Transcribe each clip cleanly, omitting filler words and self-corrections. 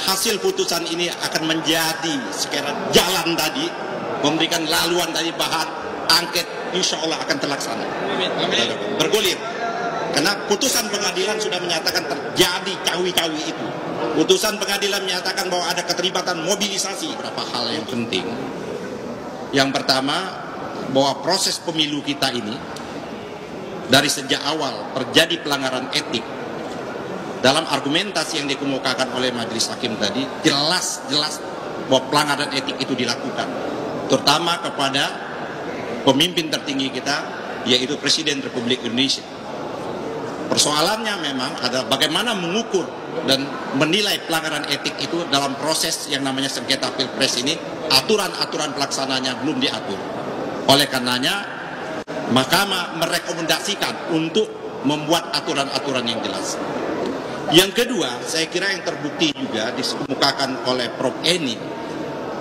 hasil putusan ini akan menjadi sekiranya jalan tadi, memberikan laluan tadi bahan angket, insya Allah akan terlaksana. Bergulir. Karena putusan pengadilan sudah menyatakan terjadi cawi-cawi itu. Putusan pengadilan menyatakan bahwa ada keterlibatan mobilisasi. Beberapa hal yang penting. Yang pertama, bahwa proses pemilu kita ini dari sejak awal terjadi pelanggaran etik. Dalam argumentasi yang dikemukakan oleh Majelis Hakim tadi, jelas bahwa pelanggaran etik itu dilakukan, terutama kepada pemimpin tertinggi kita, yaitu Presiden Republik Indonesia. Persoalannya memang adalah bagaimana mengukur dan menilai pelanggaran etik itu dalam proses yang namanya sengketa Pilpres ini. Aturan-aturan pelaksananya belum diatur. Oleh karenanya, Mahkamah merekomendasikan untuk membuat aturan-aturan yang jelas. Yang kedua, saya kira yang terbukti juga dikemukakan oleh Prof. Eni,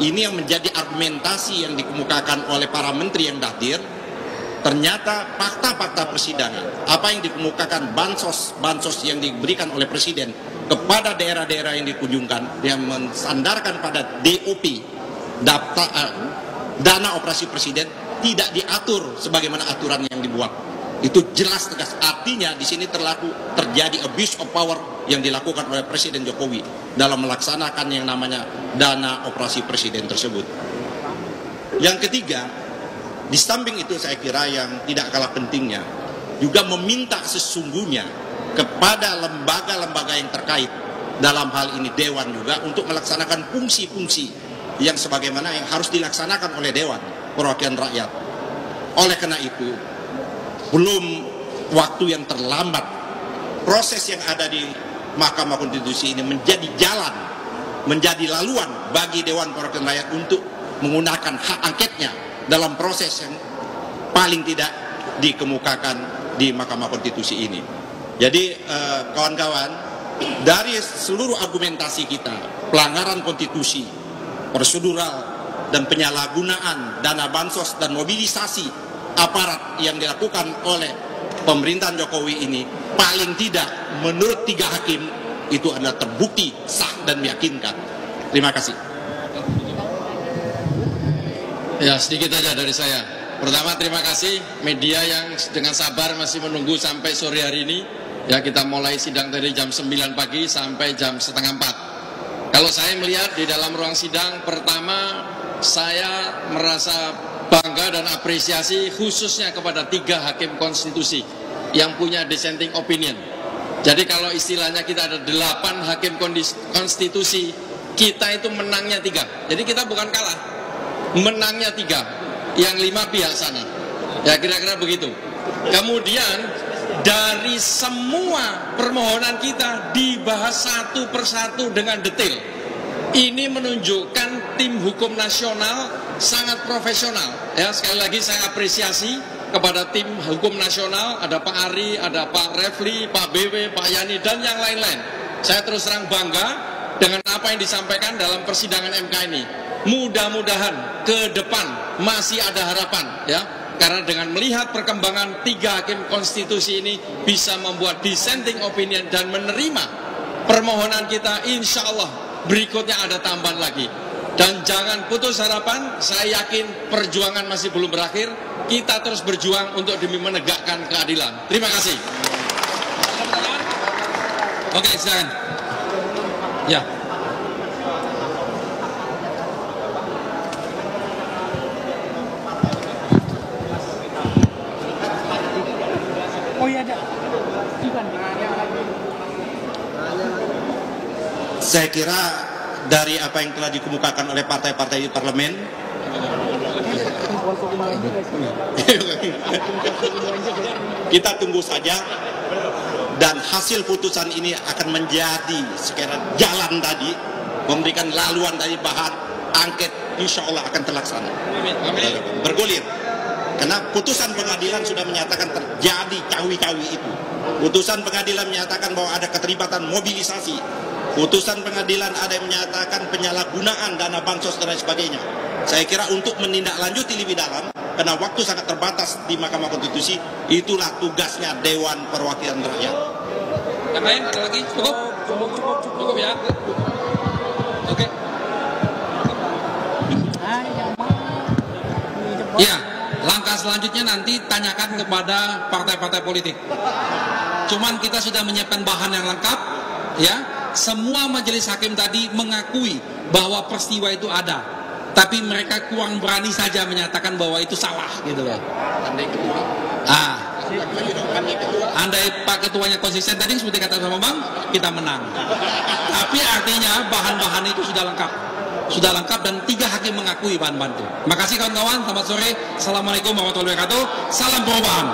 ini yang menjadi argumentasi yang dikemukakan oleh para menteri yang hadir. Ternyata fakta-fakta persidangan, apa yang dikemukakan bansos yang diberikan oleh Presiden kepada daerah-daerah yang dikunjungkan, yang mensandarkan pada DOP, dana operasi Presiden, tidak diatur sebagaimana aturan yang dibuat. Itu jelas tegas. Artinya di sini terjadi abuse of power yang dilakukan oleh Presiden Jokowi dalam melaksanakan yang namanya dana operasi Presiden tersebut. Yang ketiga, di samping itu saya kira yang tidak kalah pentingnya, juga meminta sesungguhnya kepada lembaga-lembaga yang terkait, dalam hal ini Dewan juga, untuk melaksanakan fungsi-fungsi yang sebagaimana yang harus dilaksanakan oleh Dewan Perwakilan Rakyat. Oleh karena itu, belum waktu yang terlambat, proses yang ada di Mahkamah Konstitusi ini menjadi jalan, menjadi laluan bagi Dewan Perwakilan Rakyat untuk menggunakan hak angketnya dalam proses yang paling tidak dikemukakan di Mahkamah Konstitusi ini. Jadi kawan-kawan, dari seluruh argumentasi kita, pelanggaran konstitusi, prosedural, dan penyalahgunaan dana bansos dan mobilisasi aparat yang dilakukan oleh pemerintahan Jokowi ini, paling tidak menurut 3 hakim itu adalah terbukti sah dan meyakinkan. Terima kasih. Ya, sedikit saja dari saya. Pertama, terima kasih media yang dengan sabar masih menunggu sampai sore hari ini. Ya, kita mulai sidang dari jam 9 pagi sampai jam setengah 4. Kalau saya melihat di dalam ruang sidang, pertama saya merasa bangga dan apresiasi khususnya kepada 3 hakim konstitusi yang punya dissenting opinion. Jadi kalau istilahnya kita ada 8 hakim konstitusi, kita itu menangnya 3. Jadi kita bukan kalah, menangnya 3, yang 5 pihak sana. Ya, kira-kira begitu. Kemudian dari semua permohonan kita dibahas satu persatu dengan detail. Ini menunjukkan tim hukum nasional sangat profesional. Ya, sekali lagi saya apresiasi kepada tim hukum nasional, ada Pak Ari, ada Pak Refli, Pak BW, Pak Yani, dan yang lain-lain. Saya terus terang bangga dengan apa yang disampaikan dalam persidangan MK ini. Mudah-mudahan ke depan masih ada harapan, ya, karena dengan melihat perkembangan 3 hakim konstitusi ini bisa membuat dissenting opinion dan menerima permohonan kita, insya Allah berikutnya ada tambahan lagi. Dan jangan putus harapan, saya yakin perjuangan masih belum berakhir. Kita terus berjuang untuk demi menegakkan keadilan. Terima kasih. Oke, silakan. Ya. Oh iya ada. Saya kira dari apa yang telah dikemukakan oleh partai-partai di parlemen, kita tunggu saja, dan hasil putusan ini akan menjadi sekiranya jalan tadi, memberikan laluan tadi bahan angket, insya Allah akan terlaksana. Bergulir. Karena putusan pengadilan sudah menyatakan terjadi cawi-cawi itu. Putusan pengadilan menyatakan bahwa ada keterlibatan mobilisasi. Putusan pengadilan ada yang menyatakan penyalahgunaan dana bansos dan lain sebagainya. Saya kira untuk menindaklanjuti lebih dalam, karena waktu sangat terbatas di Mahkamah Konstitusi, itulah tugasnya Dewan Perwakilan Rakyat. Yang lain ada lagi? Cukup ya. Ya, langkah selanjutnya nanti tanyakan kepada partai-partai politik. Cuman kita sudah menyiapkan bahan yang lengkap, ya. Semua majelis hakim tadi mengakui bahwa peristiwa itu ada, tapi mereka kurang berani saja menyatakan bahwa itu salah, gitu loh. Andai Pak Ketuanya konsisten tadi seperti kata sama Bang, kita menang. Tapi artinya bahan-bahan itu sudah lengkap dan 3 hakim mengakui bahan-bahan itu. Makasih kawan-kawan, selamat sore. Assalamualaikum warahmatullahi wabarakatuh. Salam perubahan.